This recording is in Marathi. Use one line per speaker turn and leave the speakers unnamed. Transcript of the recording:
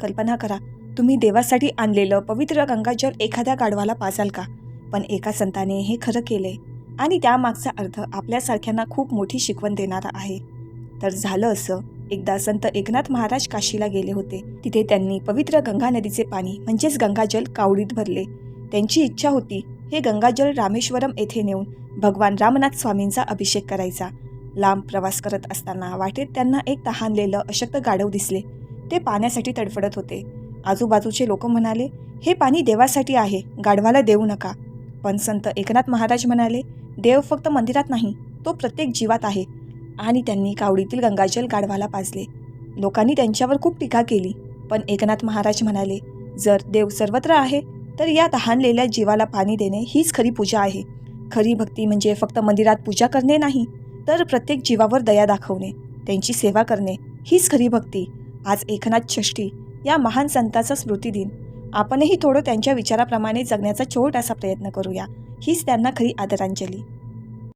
कल्पना करा, तुम्ही देवासाठी आणलेलं पवित्र गंगाजल एखाद्या गाढवाला पाजाल का? पण एका संताने हे खरं केले आणि त्यामागचा अर्थ आपल्यासारख्यांना खूप मोठी शिकवण देणारा आहे. तर झालं असं, एकदा संत एकनाथ महाराज काशीला गेले होते. तिथे त्यांनी पवित्र गंगा नदीचे पाणी म्हणजेच गंगाजल कावडीत भरले. त्यांची इच्छा होती हे गंगाजल रामेश्वरम येथे नेऊन भगवान रामनाथ स्वामींचा अभिषेक करायचा. लांब प्रवास करत असताना वाटेत त्यांना एक तहानलेलं अशक्त गाढव दिसले. ते पाण्यासाठी तडफडत होते. आजूबाजूचे लोक म्हणाले, हे पाणी देवासाठी आहे, गाढवाला देऊ नका. पण संत एकनाथ महाराज म्हणाले, देव फक्त मंदिरात नाही, तो प्रत्येक जीवात आहे. आणि त्यांनी कावडीतील गंगाजल गाढवाला पाजले. लोकांनी त्यांच्यावर खूप टीका केली, पण एकनाथ महाराज म्हणाले, जर देव सर्वत्र आहे तर या तहानलेल्या जीवाला पाणी देणे हीच खरी पूजा आहे. खरी भक्ती म्हणजे फक्त मंदिरात पूजा करणे नाही, तर प्रत्येक जीवावर दया दाखवणे, त्यांची सेवा करणे हीच खरी भक्ती. आज एकनाथ षष्ठी या महान संताचा स्मृतिदिन. आपणही थोडं त्यांच्या विचाराप्रमाणे जगण्याचा छोटासा प्रयत्न करूया. हीच त्यांना खरी आदरांजली.